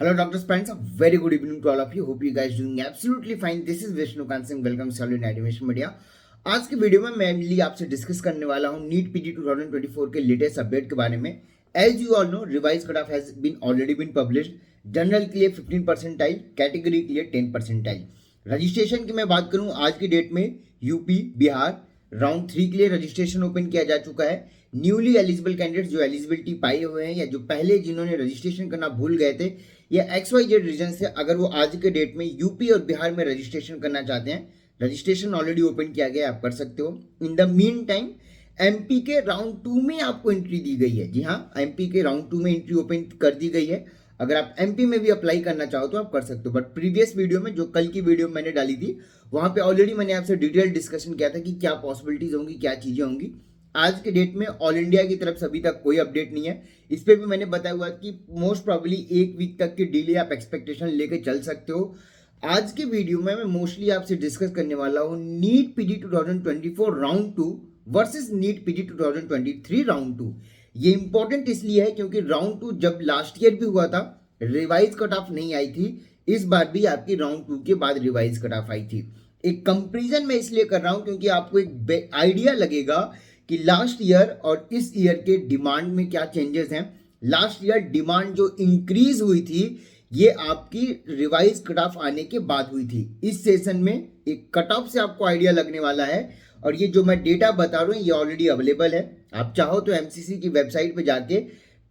Hello, doctors, friends. A very good evening to all of you. Hope you guys doing absolutely fine. This is Vishnu Kansing. Welcome Solid Animation Media. आज की video में mainly आपसे discuss करने वाला हूँ NEET PG 2024 के latest update के बारे में. As you all know, revise cut off has been already been published. General के लिए 15 परसेंटाइल, कैटेगरी के लिए 10 परसेंटाइल. रजिस्ट्रेशन की मैं बात करूँ आज की डेट में यूपी, बिहार राउंड 3 के लिए रजिस्ट्रेशन ओपन किया जा चुका है. न्यूली एलिजिबल कैंडिडेट्स जो एलिजिबिलिटी पाए हुए हैं या जो पहले जिन्होंने रजिस्ट्रेशन करना भूल गए थे या XYZ रीजन से, अगर वो आज के डेट में यूपी और बिहार में रजिस्ट्रेशन करना चाहते हैं, रजिस्ट्रेशन ऑलरेडी ओपन किया गया है, आप कर सकते हो. In the mean time MP के राउंड 2 में आपको एंट्री दी गई है. जी हाँ, एमपी के राउंड 2 में एंट्री ओपन कर दी गई है. अगर आप एमपी में भी अप्लाई करना चाहो तो आप कर सकते हो. बट प्रीवियस वीडियो में, जो कल की वीडियो मैंने डाली थी, वहां पे ऑलरेडी मैंने आपसे डिटेल डिस्कशन किया था कि क्या पॉसिबिलिटीज होंगी, क्या चीजें होंगी. आज के डेट में ऑल इंडिया की तरफ से अभी तक कोई अपडेट नहीं है. इस पे भी मैंने बताया हुआ कि मोस्ट प्रॉब्ली 1 वीक तक की डिले आप एक्सपेक्टेशन लेके चल सकते हो. आज के वीडियो में मैं मोस्टली आपसे डिस्कस करने वाला हूँ NEET PG 2024 round 2 versus NEET PG 2023 round 2. ये इंपॉर्टेंट इसलिए है क्योंकि राउंड 2 जब लास्ट ईयर भी हुआ था, रिवाइज कट ऑफ नहीं आई थी. इस बार भी आपकी राउंड 2 के बाद रिवाइज कट ऑफ आई थी. एक कंपेरिजन मैं इसलिए कर रहा हूं क्योंकि आपको एक आइडिया लगेगा कि लास्ट ईयर और इस ईयर के डिमांड में क्या चेंजेस हैं. लास्ट ईयर डिमांड जो इंक्रीज हुई थी, ये आपकी रिवाइज कट ऑफ आने के बाद हुई थी. इस सेशन में एक कट ऑफ से आपको आइडिया लगने वाला है. और ये जो मैं डेटा बता रहा हूँ ये ऑलरेडी अवेलेबल है. आप चाहो तो एमसीसी की वेबसाइट पे जाके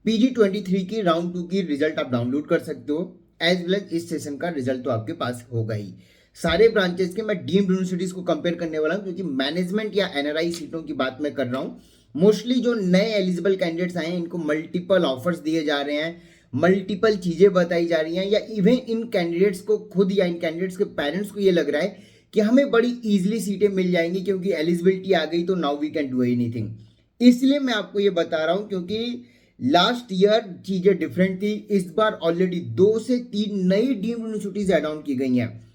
PG23 की राउंड 2 की रिजल्ट आप डाउनलोड कर सकते हो. एज वेल एज इस सेशन का रिजल्ट तो आपके पास होगा ही. सारे ब्रांचेस के मैं डीम्ड यूनिवर्सिटीज को कंपेयर करने वाला हूं क्योंकि मैनेजमेंट या एनआरआई सीटों की बात मैं कर रहा हूं. मोस्टली जो नए एलिजिबल कैंडिडेट्स आए हैं, इनको मल्टीपल ऑफर्स दिए जा रहे हैं, मल्टीपल चीजें बताई जा रही हैं, या इवन इन कैंडिडेट्स को खुद या इन कैंडिडेट्स के पेरेंट्स को ये लग रहा है कि हमें बड़ी ईजिली सीटें मिल जाएंगी क्योंकि एलिजिबिलिटी आ गई तो now we can do anything. इसलिए मैं आपको ये बता रहा हूं क्योंकि लास्ट ईयर चीजें डिफरेंट थी. इस बार ऑलरेडी 2 से 3 नई डीम्ड यूनिवर्सिटीज एड ऑन की गई हैं.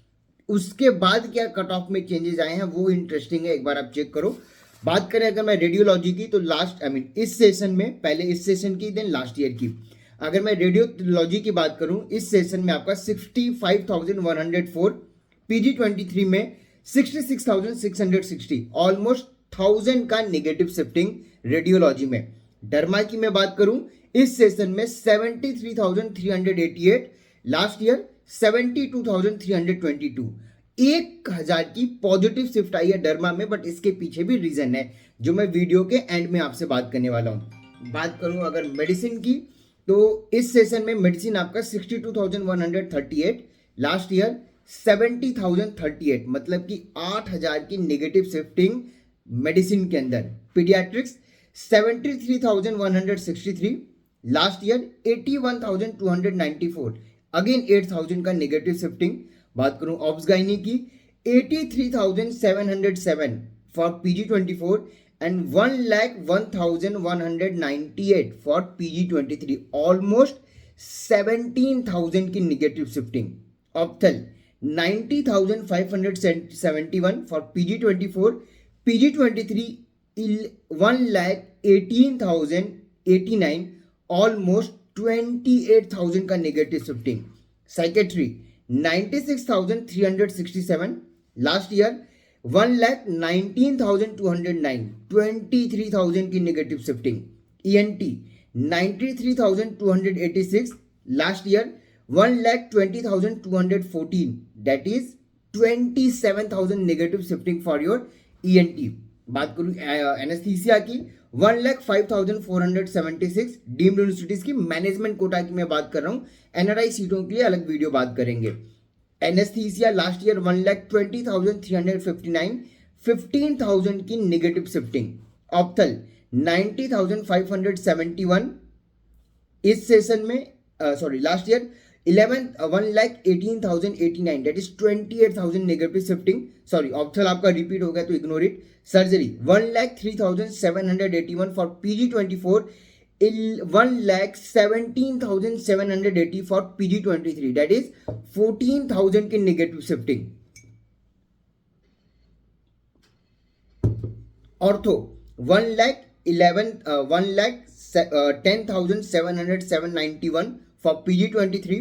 उसके बाद क्या कट ऑफ में चेंजेस आए हैं वो इंटरेस्टिंग है, एक बार आप चेक करो. बात करें अगर मैं रेडियोलॉजी की तो इस सेशन में, पहले इस सेशन की देन लास्ट ईयर की, अगर मैं रेडियोलॉजी की बात करूं, इस सेशन में आपका 65,104, PG23 में 66,660, ऑलमोस्ट 1000 का नेगेटिव शिफ्टिंग रेडियोलॉजी में. डर्मा की मैं बात करूं, इस सेशन में 73,388, लास्ट ईयर 72,322. 1000 की पॉजिटिव शिफ्ट आई है डर्मा में. बट इसके पीछे भी रीजन है जो मैं वीडियो के एंड में आपसे बात करने वाला हूं. बात करूं अगर मेडिसिन की तो इस सेशन में मेडिसिन आपका 62,138, लास्ट ईयर 70,038, मतलब कि 8,000 की नेगेटिव शिफ्टिंग मेडिसिन के अंदर. पीडियाट्रिक्स 73,163, लास्ट ईयर 81,294, अगेन 8,000 का नेगेटिव शिफ्टिंग. बात करूं ऑब्स गाइनी की, 83,707 for PG24 and 1,01,198 for PG23, almost 17,000 की negative shifting. Ophthal 90,571 for PG24, PG23 1,18,089, almost 28,000 का negative shifting. Psychiatry 96,367, last year 1,19,209, 23,000 की negative shifting. ENT 93,286, last year 1,20,214, that is 27,000 negative shifting for your ENT. बात करूं anaesthesia की, 1,05,476, deemed universities की management quota की मैं बात कर रहा हूं. एनआरआई सीटों के लिए अलग वीडियो बात करेंगे. एनेस्थीसिया लास्ट ईयर 1,20,359, 15,000 की नेगेटिव शिफ्टिंग. ऑप्थल 90,571, इस सेशन में last year 1,18,089, that is 28,000 negative shifting. Sorry, ophthal आपका रिपीट हो गया तो ignore it. Surgery 1,03,781 for PG24, 1,17,780 for PG23, that is 14,000 की negative shifting. Ortho 1,10,791 for PG23,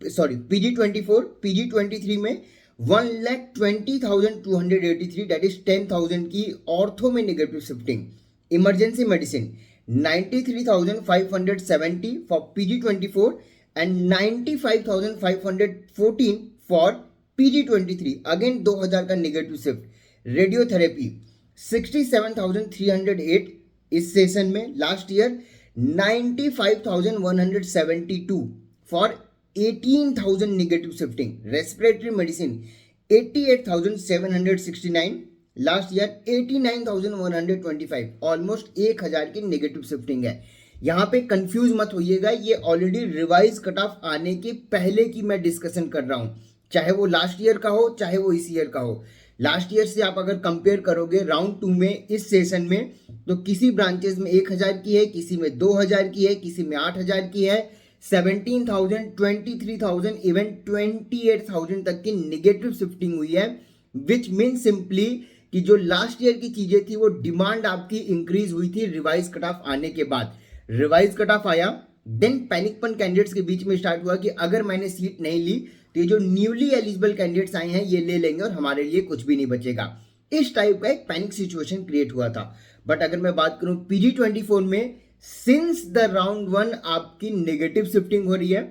PG23 में 1,20,283, that is 10,000 की ऑर्थो में negative shifting. Emergency medicine 93,570 for PG24 and 95,514 for PG23, again 2,000 का negative shift. Radiotherapy 67,308 इस session में, last year 95,172 for 18,000 negative shifting. Respiratory medicine 88,769, last year 89,125, almost 1,000 की negative shifting है। यहाँ पे कंफ्यूज मत होइएगा, ये ऑलरेडी रिवाइज कट ऑफ आने के पहले की मैं डिस्कशन कर रहा हूँ, चाहे वो लास्ट ईयर का हो चाहे वो इस ईयर का हो। लास्ट ईयर से आप अगर कंपेयर करोगे राउंड 2 में इस सेशन में, तो किसी ब्रांचेस में 1,000 की है, किसी में 2,000 की है, किसी में 8,000 की है, 17,000, 23,000, इवन 28,000 तक की नेगेटिव शिफ्टिंग हुई है, विच मीन सिंपली कि जो लास्ट ईयर की चीजें थी वो डिमांड आपकी इंक्रीज हुई थी रिवाइज कट ऑफ आने के बाद। रिवाइज कट ऑफ आया, देन पैनिकपन कैंडिडेट्स के बीच में स्टार्ट हुआ कि अगर मैंने सीट नहीं ली तो ये जो न्यूली एलिजिबल कैंडिडेट्स आए हैं ये ले लेंगे और हमारे लिए कुछ भी नहीं बचेगा। इस टाइप का एक पैनिक सिचुएशन क्रिएट हुआ था। बट अगर मैं बात करूं PG24 में, सिंस द राउंड 1 आपकी नेगेटिव शिफ्टिंग हो रही है।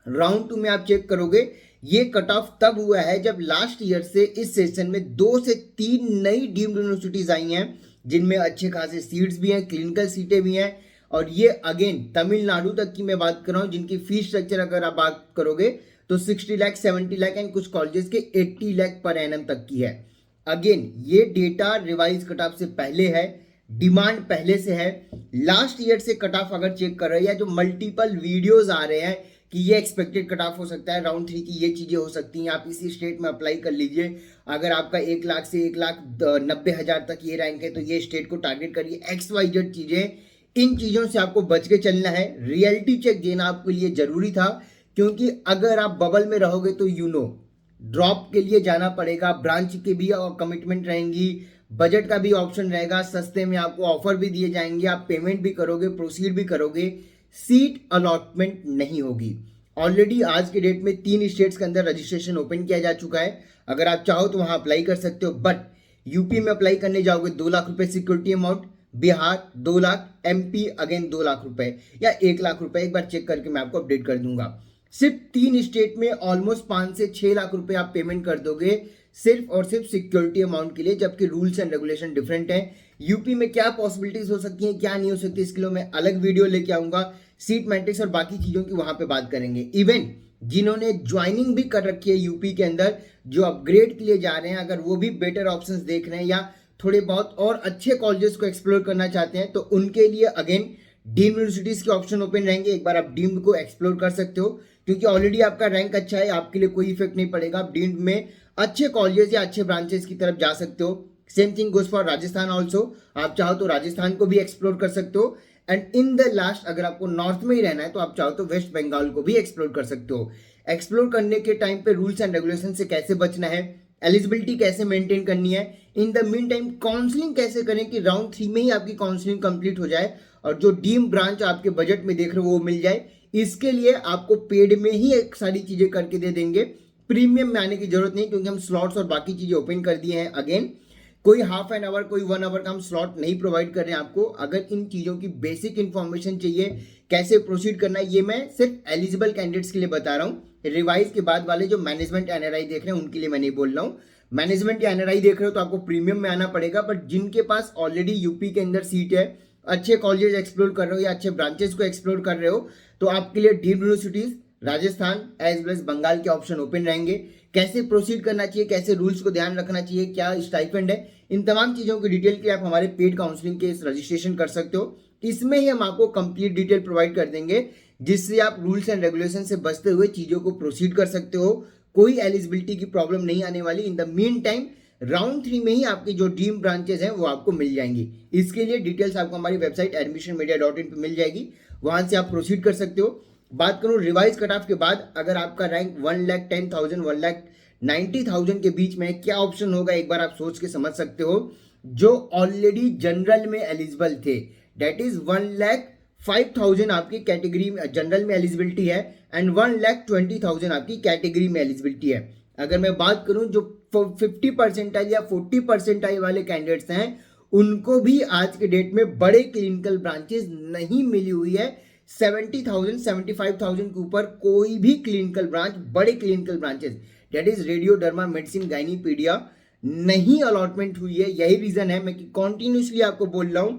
राउंड 2 में आप चेक करोगे ये कट ऑफ तब हुआ है जब लास्ट ईयर से इस सेशन में 2 से 3 नई डीम्ड यूनिवर्सिटीज आई हैं, जिनमें अच्छे खासे सीट्स भी हैं, क्लिनिकल सीटें भी हैं। और ये अगेन तमिलनाडु तक की मैं बात कर रहा हूँ, जिनकी फीस स्ट्रक्चर अगर आप बात करोगे तो 60 लाख, 70 लाख एंड कुछ कॉलेजेस के 80 लाख पर एनम तक की है। अगेन ये डेटा रिवाइज कट ऑफ से पहले है, डिमांड पहले से है। लास्ट ईयर से कट ऑफ अगर चेक कर रहे हैं, या जो मल्टीपल वीडियोस आ रहे हैं कि ये एक्सपेक्टेड कट ऑफ हो सकता है, राउंड 3 की ये चीजें हो सकती हैं, आप इसी स्टेट में अप्लाई कर लीजिए। अगर आपका 1 लाख से 1,90,000 तक ये रैंक है तो ये स्टेट को टारगेट करिए। XYZ चीजें, इन चीजों से आपको बच के चलना है। रियलिटी चेक देना आपके लिए जरूरी था, क्योंकि अगर आप बबल में रहोगे तो ड्रॉप के लिए जाना पड़ेगा, ब्रांच के भी कमिटमेंट रहेंगी, बजट का भी ऑप्शन रहेगा, सस्ते में आपको ऑफर भी दिए जाएंगे, आप पेमेंट भी करोगे, प्रोसीड भी करोगे, सीट अलॉटमेंट नहीं होगी। ऑलरेडी आज के डेट में 3 स्टेट्स के अंदर रजिस्ट्रेशन ओपन किया जा चुका है। अगर आप चाहो तो वहां अप्लाई कर सकते हो, बट यूपी में अप्लाई करने जाओगे 2 लाख रुपए security amount, Bihar 2 lakh, MP again 2 lakh रुपए या 1 लाख रुपए, एक बार चेक करके मैं आपको अपडेट कर दूंगा। सिर्फ 3 स्टेट में ऑलमोस्ट 5 से 6 लाख रुपए आप पेमेंट कर दोगे सिर्फ और सिर्फ सिक्योरिटी अमाउंट के लिए, जबकि रूल्स एंड रेगुलेशन डिफरेंट है। यूपी में क्या पॉसिबिलिटीज हो सकती हैं, क्या नहीं हो सकती, इसके लिए मैं अलग वीडियो लेके आऊंगा। सीट मैट्रिक्स और बाकी चीजों की वहां पे बात करेंगे। इवन जिन्होंने ज्वाइनिंग भी कर रखी है यूपी के अंदर, जो अपग्रेड के लिए जा रहे हैं, अगर वो भी बेटर ऑप्शंस देख रहे हैं या थोड़े बहुत और अच्छे कॉलेजेस को एक्सप्लोर करना चाहते हैं, तो उनके लिए अगेन डीम्ड यूनिवर्सिटीज के ऑप्शन ओपन रहेंगे। एक बार आप डीम्ड को एक्सप्लोर कर सकते हो, क्योंकि ऑलरेडी आपका रैंक अच्छा है, आपके लिए कोई इफेक्ट नहीं पड़ेगा। आप डीम्ड में अच्छे कॉलेजेस या अच्छे ब्रांचेस की तरफ जा सकते हो। Same thing goes for Rajasthan also, आप चाहो तो राजस्थान को भी एक्सप्लोर कर सकते हो। एंड इन द लास्ट, अगर आपको नॉर्थ में ही रहना है तो आप चाहो तो वेस्ट बंगाल को भी एक्सप्लोर कर सकते हो। एक्सप्लोर करने के टाइम पे रूल्स एंड रेगुलेशन से कैसे बचना है, एलिजिबिलिटी कैसे मेंटेन करनी है, in the mean time counselling कैसे करें कि राउंड 3 में ही आपकी काउंसलिंग कंप्लीट हो जाए और जो डीम ब्रांच आपके बजट में देख रहे हो वो मिल जाए। इसके लिए आपको पेड में ही एक सारी चीजें करके दे देंगे, प्रीमियम में आने की जरूरत नहीं, क्योंकि हम स्लॉट्स और बाकी चीजें ओपन कर दिए हैं। अगेन कोई हाफ एन आवर, कोई 1 आवर का हम स्लॉट नहीं प्रोवाइड कर रहे हैं आपको। अगर इन चीजों की बेसिक इंफॉर्मेशन चाहिए, कैसे प्रोसीड करना है, ये मैं सिर्फ एलिजिबल कैंडिडेट्स के लिए बता रहा हूँ। रिवाइज के बाद वाले जो मैनेजमेंट NRI देख रहे हैं उनके लिए मैं नहीं बोल रहा हूँ। मैनेजमेंट या NRI देख रहे हो तो आपको प्रीमियम में आना पड़ेगा, बट जिनके पास ऑलरेडी यूपी के अंदर सीट है, अच्छे कॉलेजेस एक्सप्लोर कर रहे हो या अच्छे ब्रांचेस को एक्सप्लोर कर रहे हो, तो आपके लिए deemed universities Rajasthan as well as Bengal के ऑप्शन ओपन रहेंगे। कैसे प्रोसीड करना चाहिए, कैसे रूल्स को ध्यान रखना चाहिए, क्या स्टाइपेंड है, इन तमाम चीजों की डिटेल के लिए आप हमारे पेड काउंसलिंग के रजिस्ट्रेशन कर सकते हो। इसमें ही हम आपको कंप्लीट डिटेल प्रोवाइड कर देंगे, जिससे आप रूल्स एंड रेगुलेशन से बचते हुए चीजों को प्रोसीड कर सकते हो। कोई एलिजिबिलिटी की प्रॉब्लम नहीं आने वाली। In the mean time round 3 में ही आपकी जो ड्रीम ब्रांचेस हैं वो आपको मिल जाएंगी। इसके लिए डिटेल्स आपको हमारी वेबसाइट admissionmedia.in पे मिल जाएगी, वहां से आप प्रोसीड कर सकते हो। बात करूं रिवाइज कट ऑफ के बाद, अगर आपका रैंक 1,10,000 1,90,000 के बीच में क्या ऑप्शन होगा, एक बार आप सोच के समझ सकते हो। जो ऑलरेडी जनरल में एलिजिबल थे, डेट इज 5,000 आपकी कैटेगरी में जनरल में एलिजिबिलिटी है एंड 1,20,000 आपकी कैटेगरी में एलिजिबिलिटी है। अगर मैं बात करूं जो 50 परसेंटाइल या 40 परसेंटाइल वाले कैंडिडेट्स हैं उनको भी आज के डेट में बड़े क्लिनिकल ब्रांचेस नहीं मिली हुई है। 70,000 75,000 के ऊपर कोई भी क्लिनिकल ब्रांच, बड़े clinical branches that is radio, derma, medicine, gynae paedia नहीं अलॉटमेंट हुई है। यही रीजन है मैं कि कॉन्टिन्यूसली आपको बोल रहा हूं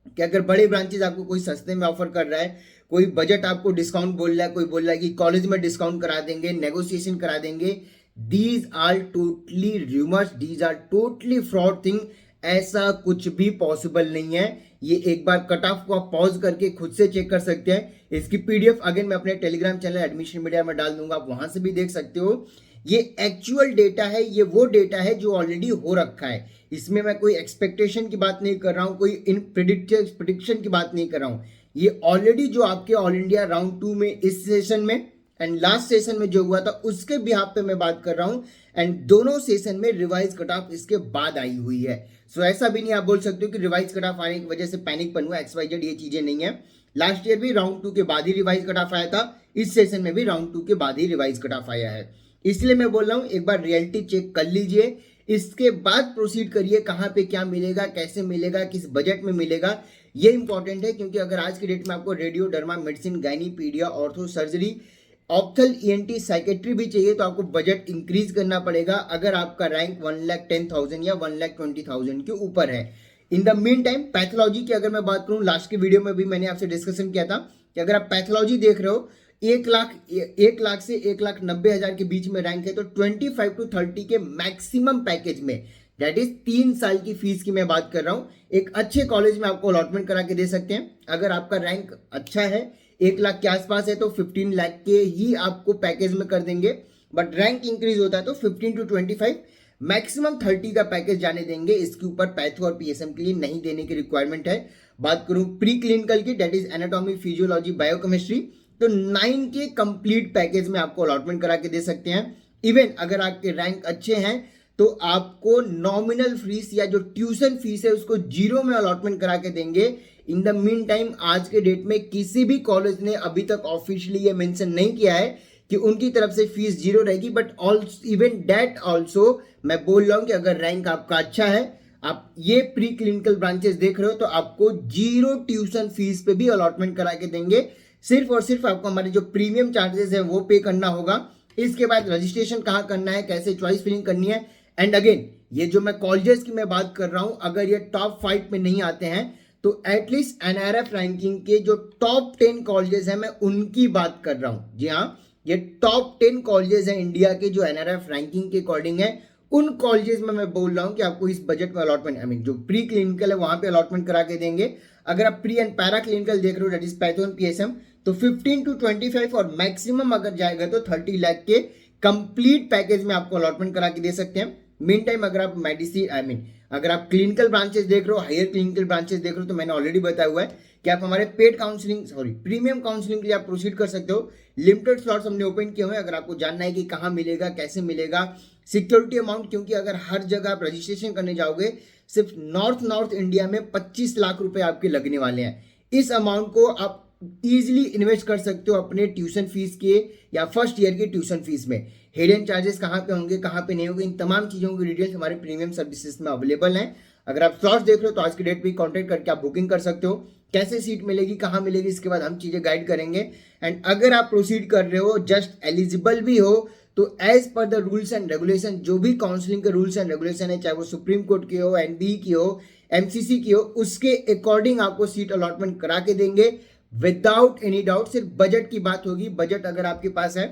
कि अगर बड़े ब्रांचेस आपको कोई सस्ते में ऑफर कर रहा है, कोई बजट आपको डिस्काउंट बोल रहा है, कोई बोल रहा है कि कॉलेज में डिस्काउंट करा देंगे, नेगोशिएशन करा देंगे, these are totally rumours, these are totally fraud thing. ऐसा कुछ भी पॉसिबल नहीं है। ये एक बार कट ऑफ को आप पॉज करके खुद से चेक कर सकते हैं। इसकी पीडीएफ अगेन मैं अपने टेलीग्राम चैनल एडमिशन मीडिया में डाल दूंगा, आप वहां से भी देख सकते हो। ये एक्चुअल डेटा है, ये वो डेटा है जो ऑलरेडी हो रखा है। इसमें मैं कोई एक्सपेक्टेशन की बात नहीं कर रहा हूं, कोई इन प्रिडिक्शन की बात नहीं कर रहा हूं। ये ऑलरेडी जो आपके ऑल इंडिया राउंड 2 में इस सेशन में एंड लास्ट सेशन में जो हुआ था उसके बिहाफ पे मैं बात कर रहा हूं एंड दोनों सेशन में रिवाइज कट ऑफ इसके बाद आई हुई है। सो ऐसा भी नहीं आप बोल सकते हो कि रिवाइज कट ऑफ आने की वजह से पैनिक बन हुआ, XYZ ये चीजें नहीं है। लास्ट ईयर भी राउंड 2 के बाद ही रिवाइज कट ऑफ आया था, इस सेशन में भी राउंड 2 के बाद ही रिवाइज कट ऑफ आया है। इसलिए मैं बोल रहा हूं एक बार रियलिटी चेक कर लीजिए, इसके बाद प्रोसीड करिए। कहां पे क्या मिलेगा, कैसे मिलेगा, किस बजट में मिलेगा, ये इंपॉर्टेंट है। क्योंकि अगर आज की डेट में आपको radio, derma, medicine, gynae paedia, ortho, surgery, ophthal, ENT, psychiatry भी चाहिए तो आपको बजट इंक्रीज करना पड़ेगा अगर आपका रैंक 1,10,000 या 1,20,000 के ऊपर है। In the mean time pathology की अगर मैं बात करूं, लास्ट के वीडियो में भी मैंने आपसे डिस्कशन किया था कि अगर आप पैथोलॉजी देख रहे हो 1 लाख से 1,90,000 के बीच में रैंक है तो 25 to 30 के मैक्सिमम पैकेज में, दैट इज 3 साल की फीस की मैं बात कर रहा हूं, एक अच्छे कॉलेज में आपको अलॉटमेंट करा के दे सकते हैं। अगर आपका रैंक अच्छा है, 1 लाख के आसपास है तो 15 लाख के ही आपको पैकेज में कर देंगे। बट रैंक इंक्रीज होता है तो 15 to 25 मैक्सिमम 30 का पैकेज जाने देंगे। इसके ऊपर पैथो और PSM के लिए नहीं देने की रिक्वायरमेंट है। बात करूं प्री क्लिनिकल की, that is anatomy, physiology, biochemistry, तो 9 के कंप्लीट पैकेज में आपको अलॉटमेंट करा के दे सकते हैं। इवन अगर आपके रैंक अच्छे हैं तो आपको नॉमिनल फीस या जो ट्यूशन फीस है उसको 0 में अलॉटमेंट करा के देंगे। इन द मीन टाइम आज के डेट में किसी भी कॉलेज ने अभी तक ऑफिशियली ये मेंशन नहीं किया है कि उनकी तरफ से फीस 0 रहेगी। बट इवन दैट ऑल्सो मैं बोल रहा हूं कि अगर रैंक आपका अच्छा है, आप ये प्री क्लिनिकल ब्रांचेस देख रहे हो तो आपको 0 ट्यूशन फीस पे भी अलॉटमेंट करा के देंगे। सिर्फ और सिर्फ आपको हमारे जो प्रीमियम चार्जेस है वो पे करना होगा। इसके बाद रजिस्ट्रेशन कहाँ करना है, कैसे चॉइस फिलिंग करनी है, एंड अगेन ये जो मैं कॉलेजेस की मैं बात कर रहा हूं, अगर ये टॉप 5 में नहीं आते हैं तो एटलीस्ट NRF रैंकिंग के जो टॉप 10 कॉलेजेस हैं मैं उनकी बात कर रहा हूं। जी हाँ, ये टॉप 10 कॉलेजेस हैं इंडिया के जो NRF रैंकिंग के अकॉर्डिंग है, उन कॉलेजेस में मैं बोल रहा हूं कि आपको इस बजट में अलॉटमेंट, जो प्री क्लिनिकल है वहां पे अलॉटमेंट करा के देंगे। अगर आप प्री एंड पैरा क्लिनिकल देख रहे हो, that is patho and PSM, तो 15 to 25 और मैक्सिमम अगर जाएगा तो 30 लाख के कंप्लीट पैकेज में आपको अलॉटमेंट करा के दे सकते हैं। मीन टाइम अगर आप मेडिसिन अगर आप क्लिनिकल ब्रांचेस देख रहे हो, हायर क्लिनिकल ब्रांचेस देख रहे हो, तो मैंने ऑलरेडी बताया हुआ है कि आप हमारे पेड काउंसलिंग प्रीमियम काउंसलिंग के लिए आप प्रोसीड कर सकते हो। लिमिटेड स्लॉट्स हमने ओपन किए हुए हैं। अगर आपको जानना है कि कहाँ मिलेगा, कैसे मिलेगा, सिक्योरिटी अमाउंट, क्योंकि अगर हर जगह आप रजिस्ट्रेशन करने जाओगे सिर्फ नॉर्थ इंडिया में 25 लाख रुपए आपके लगने वाले हैं। इस अमाउंट को आप इजीली इन्वेस्ट कर सकते हो अपने ट्यूशन फीस के या फर्स्ट ईयर के ट्यूशन फीस में। हिडन चार्जेस कहाँ पे होंगे, कहाँ पे नहीं होंगे, इन तमाम चीज़ों की डिटेल्स हमारे प्रीमियम सर्विसेज में अवेलेबल हैं। अगर आप स्लॉट्स देख रहे हो तो आज की डेट पे कॉन्टैक्ट करके आप बुकिंग कर सकते हो। कैसे सीट मिलेगी, कहाँ मिलेगी, इसके बाद हम चीज़ें गाइड करेंगे। एंड अगर आप प्रोसीड कर रहे हो, जस्ट एलिजिबल भी हो, तो as per the rules and regulation, जो भी काउंसलिंग के रूल्स एंड रेगुलेशन है, चाहे वो सुप्रीम कोर्ट की हो, NBE की हो, MCC की हो, उसके अकॉर्डिंग आपको सीट अलॉटमेंट करा के देंगे विदाउट एनी डाउट। सिर्फ बजट की बात होगी। बजट अगर आपके पास है,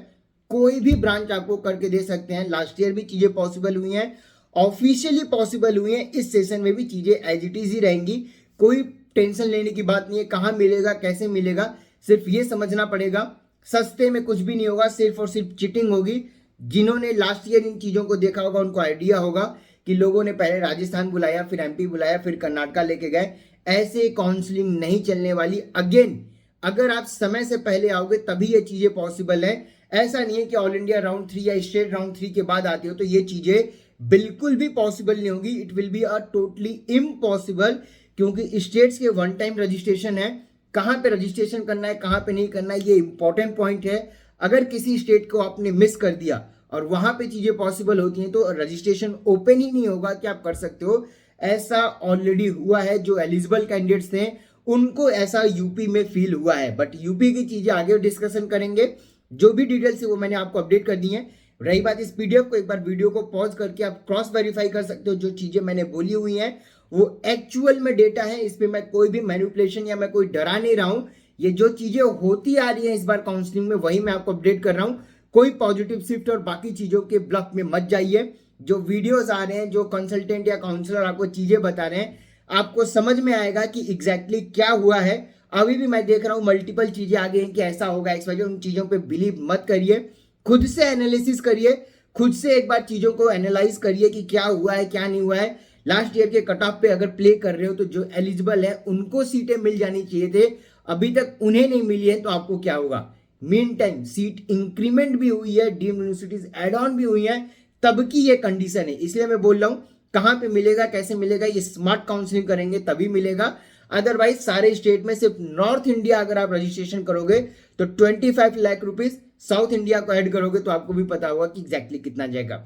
कोई भी ब्रांच आपको करके दे सकते हैं। लास्ट ईयर भी चीजें पॉसिबल हुई हैं, ऑफिशियली पॉसिबल हुई हैं, इस सेशन में भी चीजें एज इट इज ही रहेंगी। कोई टेंशन लेने की बात नहीं है। कहाँ मिलेगा, कैसे मिलेगा, सिर्फ ये समझना पड़ेगा। सस्ते में कुछ भी नहीं होगा, सिर्फ और सिर्फ चिटिंग होगी। जिन्होंने लास्ट ईयर इन चीजों को देखा होगा उनको आइडिया होगा कि लोगों ने पहले राजस्थान बुलाया, फिर MP बुलाया, फिर कर्नाटका लेके गए। ऐसे काउंसलिंग नहीं चलने वाली। अगेन अगर आप समय से पहले आओगे तभी ये चीजें पॉसिबल है। ऐसा नहीं है कि ऑल इंडिया राउंड 3 या स्टेट राउंड 3 के बाद आते हो तो ये चीजें बिल्कुल भी पॉसिबल नहीं होगी। It will be a totally impossible, क्योंकि स्टेट्स के 1 टाइम रजिस्ट्रेशन है। कहाँ पे रजिस्ट्रेशन करना है, कहाँ पे नहीं करना है, ये इंपॉर्टेंट पॉइंट है। अगर किसी स्टेट को आपने मिस कर दिया और वहां पे चीजें पॉसिबल होती हैं तो रजिस्ट्रेशन ओपन ही नहीं होगा कि आप कर सकते हो। ऐसा ऑलरेडी हुआ है, जो एलिजिबल कैंडिडेट्स थे उनको ऐसा यूपी में फील हुआ है। बट यूपी की चीजें आगे डिस्कशन करेंगे, जो भी डिटेल्स है वो मैंने आपको अपडेट कर दी है। रही बात इस पीडीएफ को, एक बार वीडियो को पॉज करके आप क्रॉस वेरीफाई कर सकते हो। जो चीजें मैंने बोली हुई हैं वो एक्चुअल में डेटा है, इस पे मैं कोई भी मैनिपुलेशन या मैं कोई डरा नहीं रहा हूं। ये जो चीजें होती आ रही हैं इस बार काउंसलिंग में वही मैं आपको अपडेट कर रहा हूं। कोई पॉजिटिव शिफ्ट और बाकी चीजों के ब्लफ में मत जाइए। जो वीडियोस आ रहे हैं, जो कंसल्टेंट या काउंसलर आपको चीजें बता रहे हैं, आपको समझ में आएगा कि एग्जैक्टली क्या हुआ है। अभी भी मैं देख रहा हूं मल्टीपल चीजें आ गई हैं कि ऐसा होगा इस वजह, उन चीजों पे बिलीव मत करिए। खुद से एनालिसिस करिए, खुद से एक बार चीजों को एनालाइज करिए कि क्या हुआ है क्या नहीं हुआ है। लास्ट ईयर के कट ऑफ पे अगर प्ले कर रहे हो तो जो एलिजिबल है उनको सीटें मिल जानी चाहिए थे, अभी तक उन्हें नहीं मिली है, तो आपको क्या होगा। मीन टाइम सीट इंक्रीमेंट भी हुई है, डीम्ड यूनिवर्सिटीज एड ऑन भी हुई है, तब की ये कंडीशन है। इसलिए मैं बोल रहा हूं कहां पे मिलेगा, कैसे मिलेगा, ये स्मार्ट काउंसलिंग करेंगे तभी मिलेगा। अदरवाइज सारे स्टेट में सिर्फ नॉर्थ इंडिया अगर आप रजिस्ट्रेशन करोगे तो 25 लाख रुपीज, साउथ इंडिया को ऐड करोगे तो आपको भी पता होगा कि एग्जैक्टली कितना जाएगा।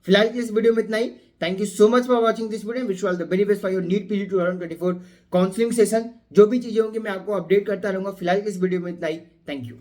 फिलहाल की इस वीडियो में इतना ही। Thank you so much for watching this video. Wish you all the very best for your NEET PG 2024 counselling session. जो भी चीजें होंगी मैं आपको अपडेट करता रहूंगा। फिलहाल की इस वीडियो में इतना ही। Thank you.